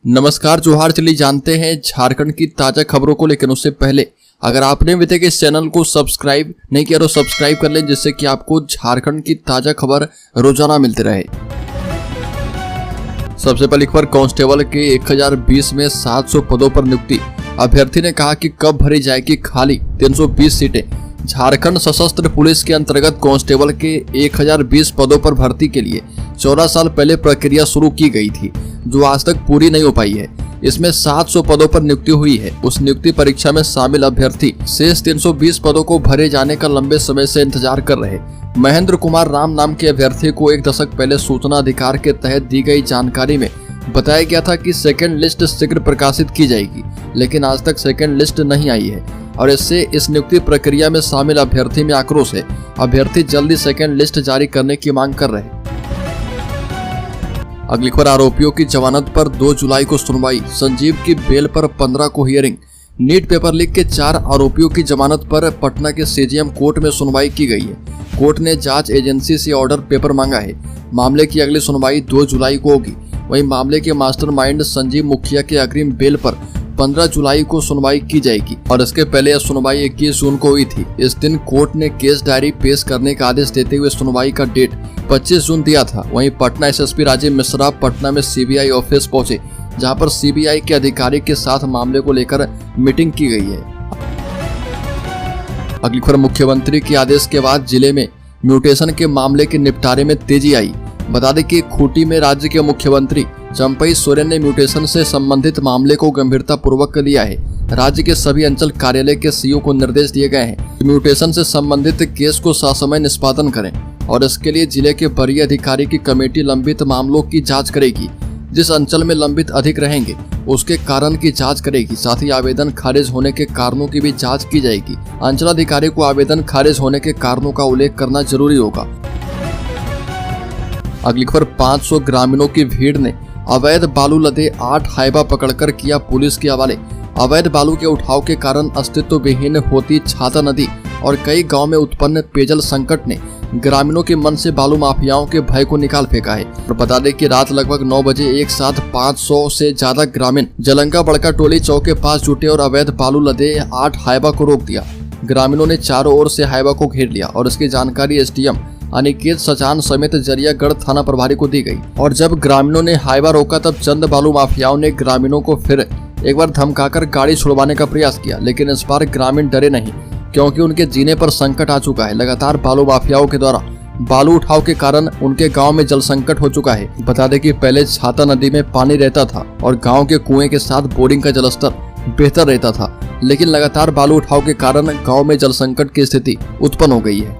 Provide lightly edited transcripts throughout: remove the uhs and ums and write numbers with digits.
नमस्कार जोहार। चलिए जानते हैं झारखंड की ताजा खबरों को, लेकिन उससे पहले अगर आपने अभी तक इस चैनल को सब्सक्राइब नहीं किया तो सब्सक्राइब कर लें, जिससे कि आपको झारखंड की ताजा खबर रोजाना मिलती रहे। सबसे पहली खबर, कांस्टेबल के 1020 में 700 पदों पर नियुक्ति। अभ्यर्थी ने कहा कि कब भरी जाएगी खाली 320 सीटें। झारखंड सशस्त्र पुलिस के अंतर्गत कांस्टेबल के 1020 पदों पर भर्ती के लिए 14 साल पहले प्रक्रिया शुरू की गई थी, जो आज तक पूरी नहीं हो पाई है। इसमें 700 पदों पर नियुक्ति हुई है। उस नियुक्ति परीक्षा में शामिल अभ्यर्थी शेष 320 पदों को भरे जाने का लंबे समय से इंतजार कर रहे। महेंद्र कुमार राम नाम के अभ्यर्थी को 1 दशक पहले सूचना अधिकार के तहत दी गई जानकारी में बताया गया था कि सेकेंड लिस्ट शीघ्र प्रकाशित की जाएगी, लेकिन आज तक सेकेंड लिस्ट नहीं आई है और इससे इस नियुक्ति प्रक्रिया में शामिल अभ्यर्थी में आक्रोश है। अभ्यर्थी जल्दी सेकेंड लिस्ट जारी करने की मांग कर रहे हैं। अगली खबर, आरोपियों की जमानत पर 2 जुलाई को सुनवाई। संजीव की बेल पर 15 को हियरिंग। नीट पेपर लीक के 4 आरोपियों की जमानत पर पटना के सीजेएम कोर्ट में सुनवाई की गई है। कोर्ट ने जांच एजेंसी से ऑर्डर पेपर मांगा है। मामले की अगली सुनवाई 2 जुलाई को होगी। वहीं मामले के मास्टरमाइंड संजीव मुखिया के अग्रिम बेल पर 15 जुलाई को सुनवाई की जाएगी और इसके पहले यह सुनवाई 21 जून को हुई थी। इस दिन कोर्ट ने केस डायरी पेश करने का आदेश देते हुए सुनवाई का डेट 25 जून दिया था। वहीं पटना एसएसपी राजीव मिश्रा पटना में सीबीआई ऑफिस पहुंचे, जहां पर सीबीआई के अधिकारी के साथ मामले को लेकर मीटिंग की गई है। अगली खबर, मुख्यमंत्री के आदेश के बाद जिले में म्यूटेशन के मामले के निपटारे में तेजी आई। बता दें कि खूंटी में राज्य के मुख्यमंत्री चंपई सोरेन ने म्यूटेशन से संबंधित मामले को गंभीरता पूर्वक लिया है। राज्य के सभी अंचल कार्यालय के सीईओ को निर्देश दिए गए हैं कि म्यूटेशन से संबंधित केस को ससमय निष्पादन करें और इसके लिए जिले के वरीय अधिकारी की कमेटी लंबित मामलों की जांच करेगी। जिस अंचल में लंबित अधिक रहेंगे उसके कारण की जांच करेगी। साथ ही आवेदन खारिज होने के कारणों की भी जांच की जाएगी। अंचलाधिकारी को आवेदन खारिज होने के कारणों का उल्लेख करना जरूरी होगा। अगली खबर, 500 ग्रामीणों की भीड़ ने अवैध बालू लदे 8 हाइवा पकड़कर किया पुलिस के हवाले। अवैध बालू के उठाव के कारण अस्तित्व विहीन होती छाता नदी और कई गांव में उत्पन्न पेयजल संकट ने ग्रामीणों के मन से बालू माफियाओं के भय को निकाल फेंका है। और बता दें कि रात लगभग 9 बजे एक साथ 500 से ज्यादा ग्रामीण जलंगा बड़का टोली चौक के पास जुटे और अवैध बालू लदे 8 हाइवा को रोक दिया। ग्रामीणों ने चारों ओर से हाइवा को घेर लिया और इसकी जानकारी एसडीएम अनिकेत सचान समेत जरियागढ़ थाना प्रभारी को दी गई। और जब ग्रामीणों ने हाइवा रोका तब चंद बालू माफियाओं ने ग्रामीणों को फिर एक बार धमकाकर गाड़ी छुड़वाने का प्रयास किया, लेकिन इस बार ग्रामीण डरे नहीं, क्योंकि उनके जीने पर संकट आ चुका है। लगातार बालू माफियाओं के द्वारा बालू उठाव के कारण उनके गांव में जल संकट हो चुका है। बता दें कि पहले छाता नदी में पानी रहता था और गांव के कुएं के साथ बोरिंग का जलस्तर बेहतर रहता था, लेकिन लगातार बालू उठाव के कारण गांव में जल संकट की स्थिति उत्पन्न हो गई है।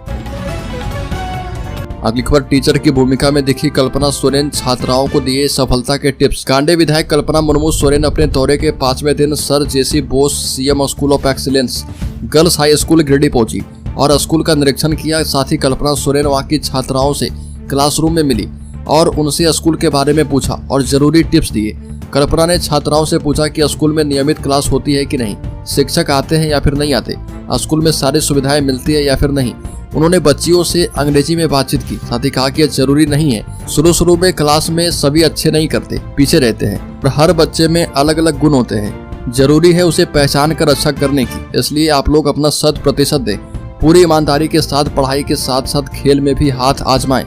अगली खबर, टीचर की भूमिका में दिखी कल्पना सोरेन, छात्राओं को दिए सफलता के टिप्स। कांडे विधायक कल्पना मुर्मू सोरेन अपने दौरे के 5वें दिन sir JC Bose CM school of excellence girls high school Giridih पहुंची और स्कूल का निरीक्षण किया। साथ ही कल्पना सोरेन वहां की छात्राओं से क्लासरूम में मिली और उनसे स्कूल के बारे में पूछा और जरूरी टिप्स दिए। कल्पना ने छात्राओं से पूछा कि स्कूल में नियमित क्लास होती है कि नहीं, शिक्षक आते हैं या फिर नहीं आते, स्कूल में सारी सुविधाएं मिलती है या फिर नहीं। उन्होंने बच्चियों से अंग्रेजी में बातचीत की। साथ ही कहा कि यह जरूरी नहीं है, शुरू में क्लास में सभी अच्छे नहीं करते, पीछे रहते हैं, और हर बच्चे में अलग अलग गुण होते हैं। जरूरी है उसे पहचान कर अच्छा करने की, इसलिए आप लोग अपना 100% दें। पूरी ईमानदारी के साथ पढ़ाई के साथ साथ खेल में भी हाथ आजमाएं।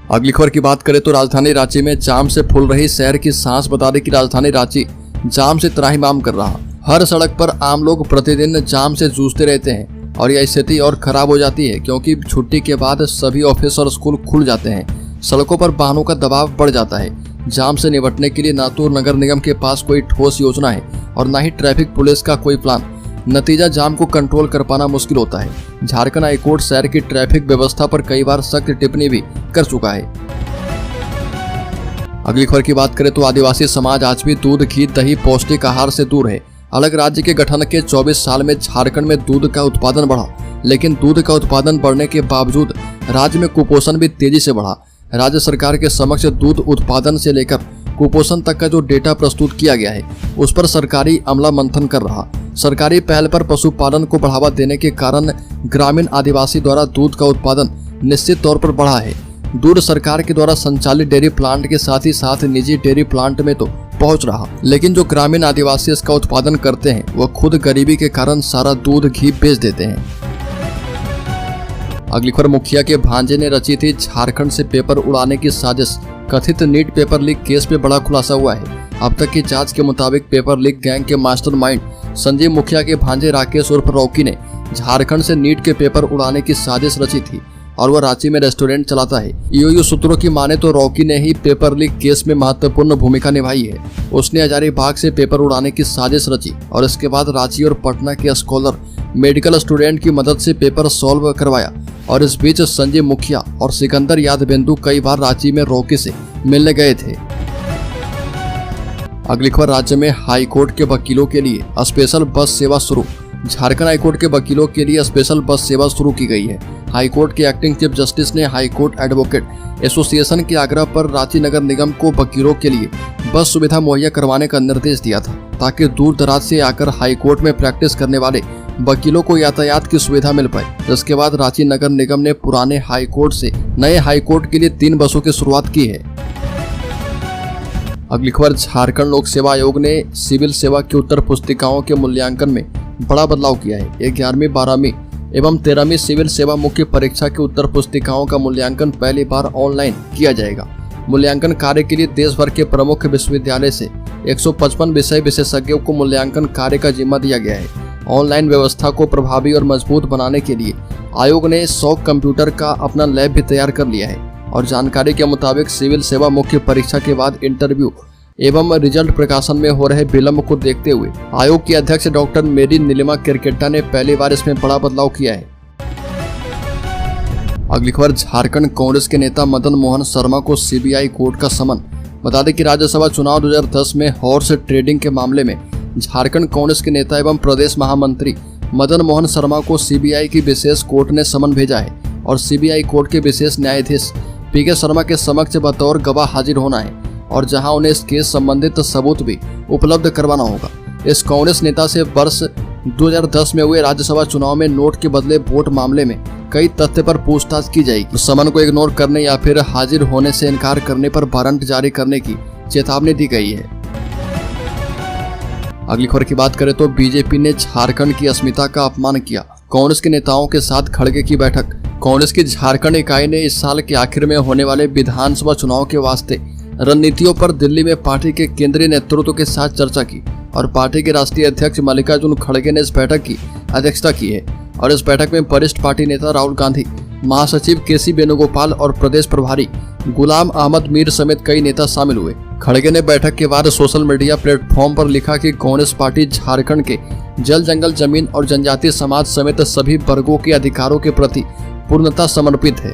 अगली खबर की बात करें तो राजधानी रांची में जाम से फूल रही शहर की सांस। बता दें कि राजधानी रांची जाम से त्राहिमाम कर रहा। हर सड़क पर आम लोग प्रतिदिन जाम से जूझते रहते हैं और यह स्थिति और खराब हो जाती है, क्योंकि छुट्टी के बाद सभी ऑफिस और स्कूल खुल जाते हैं। सड़कों पर वाहनों का दबाव बढ़ जाता है। जाम से निपटने के लिए ना तो नगर निगम के पास कोई ठोस योजना है और ना ही ट्रैफिक पुलिस का कोई प्लान। नतीजा, जाम को कंट्रोल कर पाना मुश्किल होता है। झारखंड हाईकोर्ट शहर की ट्रैफिक व्यवस्था पर कई बार सख्त टिप्पणी भी कर चुका है। अगली खबर की बात करें तो आदिवासी समाज आज भी दूध, घी, दही, पौष्टिक आहार से दूर है। अलग राज्य के गठन के 24 साल में झारखंड में दूध का उत्पादन बढ़ा, लेकिन दूध का उत्पादन बढ़ने के बावजूद राज्य में कुपोषण भी तेजी से बढ़ा। राज्य सरकार के समक्ष दूध उत्पादन से लेकर कुपोषण तक का जो डेटा प्रस्तुत किया गया है, उस पर सरकारी अमला मंथन कर रहा। सरकारी पहल पर पशुपालन को बढ़ावा देने के कारण ग्रामीण आदिवासी द्वारा दूध का उत्पादन निश्चित तौर पर बढ़ा है। दूध सरकार के द्वारा संचालित डेयरी प्लांट के साथ ही साथ निजी डेयरी प्लांट में तो पहुंच रहा, लेकिन जो ग्रामीण आदिवासी इसका उत्पादन करते हैं वह खुद गरीबी के कारण सारा दूध घी बेच देते हैं। अगली खबर, मुखिया के भांजे ने रची थी झारखंड से पेपर उड़ाने की साजिश। कथित नीट पेपर लीक केस में बड़ा खुलासा हुआ है। अब तक की जांच के मुताबिक पेपर लीक गैंग के मास्टरमाइंड संजीव मुखिया के भांजे राकेश उर्फ रॉकी ने झारखंड से नीट के पेपर उड़ाने की साजिश रची थी और वह रांची में रेस्टोरेंट चलाता है। ईओयू सूत्रों की माने तो रॉकी ने ही पेपर लीक केस में महत्वपूर्ण भूमिका निभाई है। उसने हजारीबाग से पेपर उड़ाने की साजिश रची और इसके बाद रांची और पटना के स्कॉलर मेडिकल स्टूडेंट की मदद से पेपर सॉल्व करवाया। और इस बीच संजीव मुखिया और सिकंदर यादवेंदु कई बार रांची में रॉकी से मिलने गए थे। अगली खबर, राज्य में हाईकोर्ट के वकीलों के लिए स्पेशल बस सेवा शुरू। झारखंड हाईकोर्ट के वकीलों के लिए स्पेशल बस सेवा शुरू की गई है। हाईकोर्ट के एक्टिंग चीफ जस्टिस ने हाईकोर्ट एडवोकेट एसोसिएशन के आग्रह पर रांची नगर निगम को वकीलों के लिए बस सुविधा मुहैया करवाने का निर्देश दिया था, ताकि दूर दराज से आकर हाईकोर्ट में प्रैक्टिस करने वाले वकीलों को यातायात की सुविधा मिल पाए। जिसके बाद रांची नगर निगम ने पुराने हाईकोर्ट से नए हाईकोर्ट के लिए 3 बसों की शुरुआत की है। अगली खबर, झारखंड लोक सेवा आयोग ने सिविल सेवा की उत्तर पुस्तिकाओं के मूल्यांकन में बड़ा बदलाव किया है। 11वीं, 12वीं एवं 13वीं सिविल सेवा मुख्य परीक्षा की उत्तर पुस्तिकाओं का मूल्यांकन पहली बार ऑनलाइन किया जाएगा। मूल्यांकन कार्य के लिए देश भर के प्रमुख विश्वविद्यालय से 155 विषय विशेषज्ञों को मूल्यांकन कार्य का जिम्मा दिया गया है। ऑनलाइन व्यवस्था को प्रभावी और मजबूत बनाने के लिए आयोग ने 100 कंप्यूटर का अपना लैब भी तैयार कर लिया है। और जानकारी के मुताबिक सिविल सेवा मुख्य परीक्षा के बाद इंटरव्यू एवं रिजल्ट प्रकाशन में हो रहे विलंब को देखते हुए आयोग की अध्यक्ष डॉक्टर मेरी नीलिमा किरकेट्टा ने पहली बार इसमें बड़ा बदलाव किया है। अगली खबर, झारखंड कांग्रेस के नेता मदन मोहन शर्मा को सीबीआई कोर्ट का समन। बता दें कि राज्यसभा चुनाव 2010 में हॉर्स ट्रेडिंग के मामले में झारखंड कांग्रेस के नेता एवं प्रदेश महामंत्री मदन मोहन शर्मा को सीबीआई की विशेष कोर्ट ने समन भेजा है और सीबीआई कोर्ट के विशेष न्यायाधीश पीके शर्मा के समक्ष बतौर गवाह हाजिर होना है और जहां उन्हें इस केस संबंधित सबूत भी उपलब्ध करवाना होगा। इस कांग्रेस नेता से वर्ष 2010 में हुए राज्यसभा चुनाव में नोट के बदले वोट मामले में कई तथ्य पर पूछताछ की जाएगी। समन को इग्नोर करने या फिर हाजिर होने से इनकार करने पर वारंट जारी करने की चेतावनी दी गई है। अगली खबर की बात करें तो बीजेपी ने झारखंड की अस्मिता का अपमान किया। कांग्रेस के नेताओं के साथ खड़गे की बैठक। कांग्रेस की झारखंड इकाई ने इस साल के आखिर में होने वाले विधानसभा चुनाव के वास्ते रणनीतियों पर दिल्ली में पार्टी के केंद्रीय नेतृत्व के साथ चर्चा की और पार्टी के राष्ट्रीय अध्यक्ष मल्लिकार्जुन खड़गे ने इस बैठक की अध्यक्षता की है। और इस बैठक में वरिष्ठ पार्टी नेता राहुल गांधी, महासचिव केसी वेणुगोपाल और प्रदेश प्रभारी गुलाम अहमद मीर समेत कई नेता शामिल हुए। खड़गे ने बैठक के बाद सोशल मीडिया प्लेटफॉर्म पर लिखा कि कांग्रेस पार्टी झारखंड के जल, जंगल, जमीन और जनजातीय समाज समेत सभी वर्गों के अधिकारों के प्रति पूर्णतः समर्पित है।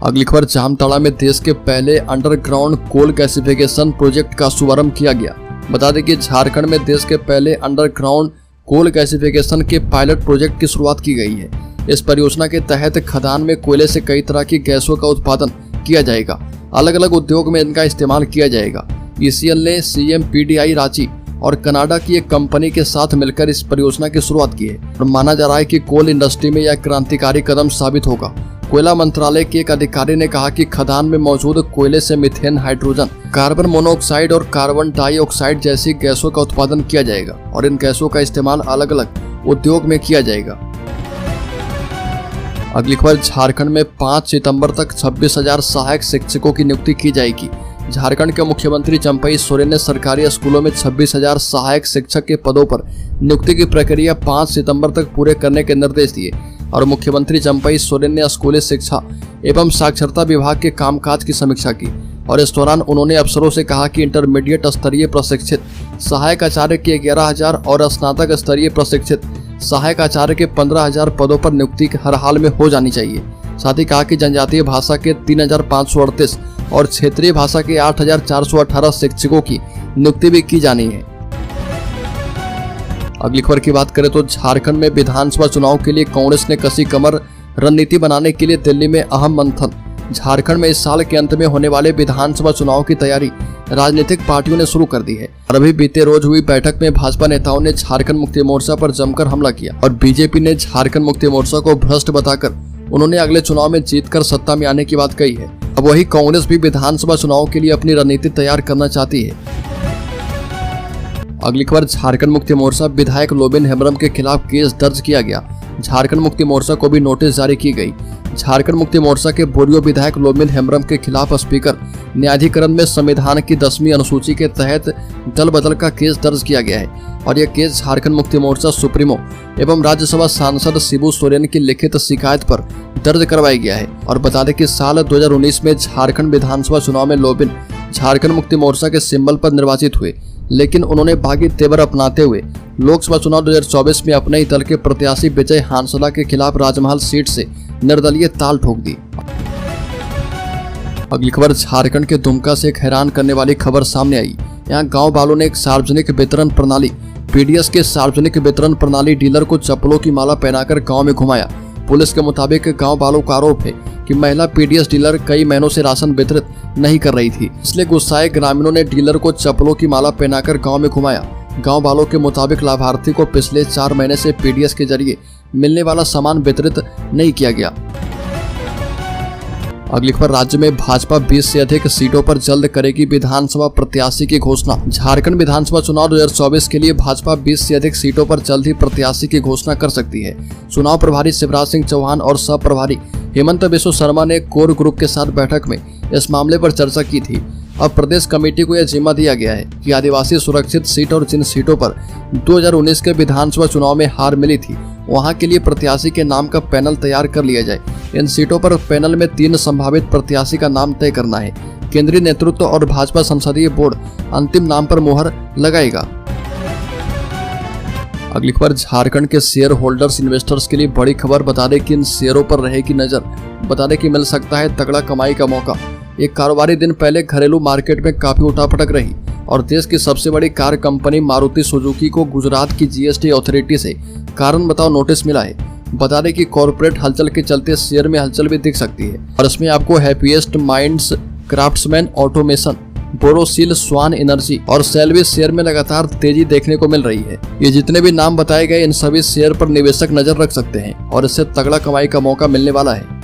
अगली खबर, जामताड़ा में देश के पहले अंडरग्राउंड कोल गैसिफिकेशन प्रोजेक्ट का शुभारंभ किया गया। बता दें कि झारखंड में देश के पहले अंडरग्राउंड कोल गैसिफिकेशन के पायलट प्रोजेक्ट की शुरुआत की गई है। इस परियोजना के तहत खदान में कोयले से कई तरह की गैसों का उत्पादन किया जाएगा। अलग अलग उद्योग में इनका इस्तेमाल किया जाएगा। ईसीएल ने CMPDI रांची और कनाडा की एक कंपनी के साथ मिलकर इस परियोजना की शुरुआत की है और माना जा रहा है कि कोल इंडस्ट्री में यह क्रांतिकारी कदम साबित होगा। कोयला मंत्रालय के एक अधिकारी ने कहा कि खदान में मौजूद कोयले से मीथेन, हाइड्रोजन, कार्बन मोनोऑक्साइड और कार्बन डाइऑक्साइड जैसी गैसों का उत्पादन किया जाएगा और इन गैसों का इस्तेमाल अलग अलग उद्योग में किया जाएगा। अगली खबर, झारखंड में 5 सितंबर तक 26,000 सहायक शिक्षकों की नियुक्ति की जाएगी। झारखंड के मुख्यमंत्री चंपई सोरेन ने सरकारी स्कूलों में 26,000 सहायक शिक्षक के पदों पर नियुक्ति की प्रक्रिया 5 सितंबर तक पूरे करने के निर्देश दिए और मुख्यमंत्री चंपई सोरेन ने स्कूली शिक्षा एवं साक्षरता विभाग के कामकाज की समीक्षा की और इस दौरान उन्होंने अफसरों से कहा कि इंटरमीडिएट स्तरीय प्रशिक्षित सहायक आचार्य के 11,000 और स्नातक स्तरीय प्रशिक्षित सहायक आचार्य के 15,000 पदों पर नियुक्ति हर हाल में हो जानी चाहिए। साथ ही कहा कि जनजातीय भाषा के 3,538 और क्षेत्रीय भाषा के 8,418 शिक्षकों की नियुक्ति भी की जानी है। अगली खबर की बात करें तो झारखंड में विधानसभा चुनाव के लिए कांग्रेस ने कसी कमर। रणनीति बनाने के लिए दिल्ली में अहम मंथन। झारखंड में इस साल के अंत में होने वाले विधानसभा चुनाव की तैयारी राजनीतिक पार्टियों ने शुरू कर दी है और अभी बीते रोज हुई बैठक में भाजपा नेताओं ने झारखंड मुक्ति मोर्चा पर जमकर हमला किया और बीजेपी ने झारखंड मुक्ति मोर्चा को भ्रष्ट बताकर उन्होंने अगले चुनाव में जीतकर सत्ता में आने की बात कही है। अब वही कांग्रेस भी विधानसभा चुनाव के लिए अपनी रणनीति तैयार करना चाहती है। अगली खबर, झारखंड मुक्ति मोर्चा विधायक लोबिन हेम्ब्रम के खिलाफ केस दर्ज किया गया। झारखंड मुक्ति मोर्चा को भी नोटिस जारी की गई। झारखंड मुक्ति मोर्चा के बोरियो विधायक लोबिन हेम्ब्रम के खिलाफ स्पीकर न्यायाधिकरण में संविधान की 10वीं अनुसूची के तहत दल बदल का केस दर्ज किया गया है और यह केस झारखंड मुक्ति मोर्चा सुप्रीमो एवं राज्यसभा सांसद शिबू सोरेन की लिखित शिकायत पर दर्ज करवाया गया है। और बता दें कि साल 2019 में झारखंड विधानसभा चुनाव में लोबिन झारखंड मुक्ति मोर्चा के सिंबल पर निर्वाचित हुए, लेकिन उन्होंने बागी तेवर अपनाते हुए लोकसभा चुनाव 2024 में अपने ही दल के प्रत्याशी विजय हांसला के खिलाफ राजमहल सीट से निर्दलीय ताल ठोक दी। अगली खबर, झारखंड के दुमका से एक हैरान करने वाली खबर सामने आई। यहाँ गांव वालों ने एक सार्वजनिक वितरण प्रणाली पीडीएस के सार्वजनिक वितरण प्रणाली डीलर को चप्पलों की माला पहनाकर गांव में घुमाया। पुलिस के मुताबिक गांव वालों का आरोप है कि महिला पीडीएस डीलर कई महीनों से राशन वितरित नहीं कर रही थी, इसलिए गुस्साए ग्रामीणों ने डीलर को चप्पलों की माला पहनाकर गांव में घुमाया। गांव वालों के मुताबिक लाभार्थी को पिछले 4 महीने से पीडीएस के जरिए मिलने वाला सामान वितरित नहीं किया गया। अगली खबर, राज्य में भाजपा 20 से अधिक सीटों पर जल्द करेगी विधानसभा प्रत्याशी की घोषणा। झारखंड विधानसभा चुनाव 2024 के लिए भाजपा 20 से अधिक सीटों पर जल्द ही प्रत्याशी की घोषणा कर सकती है। चुनाव प्रभारी शिवराज सिंह चौहान और सह प्रभारी हेमंत बिश्व शर्मा ने कोर ग्रुप के साथ बैठक में इस मामले पर चर्चा की थी। अब प्रदेश कमेटी को यह जिम्मा दिया गया है कि आदिवासी सुरक्षित सीट और जिन सीटों पर 2019 के विधानसभा चुनाव में हार मिली थी, वहां के लिए प्रत्याशी के नाम का पैनल तैयार कर लिया जाए। इन सीटों पर पैनल में 3 संभावित प्रत्याशी का नाम तय करना है। केंद्रीय नेतृत्व और भाजपा संसदीय बोर्ड अंतिम नाम पर मुहर लगाएगा। अगली खबर, झारखंड के शेयर होल्डर्स इन्वेस्टर्स के लिए बड़ी खबर। बता दें कि इन शेयरों पर रहेगी नजर। बता दें कि मिल सकता है तगड़ा कमाई का मौका। एक कारोबारी दिन पहले घरेलू मार्केट में काफी उठापटक रही और देश की सबसे बड़ी कार कंपनी मारुति सुजुकी को गुजरात की जीएसटी अथॉरिटी से कारण बताओ नोटिस मिला है। बता दें कि कॉर्पोरेट हलचल के चलते शेयर में हलचल भी दिख सकती है और इसमें आपको Happiest Minds, Craftsman Automation, Borosil, Swan Energy और सेल्विस शेयर में लगातार तेजी देखने को मिल रही है। ये जितने भी नाम बताए गए इन सभी शेयर पर निवेशक नजर रख सकते हैं और इससे तगड़ा कमाई का मौका मिलने वाला है।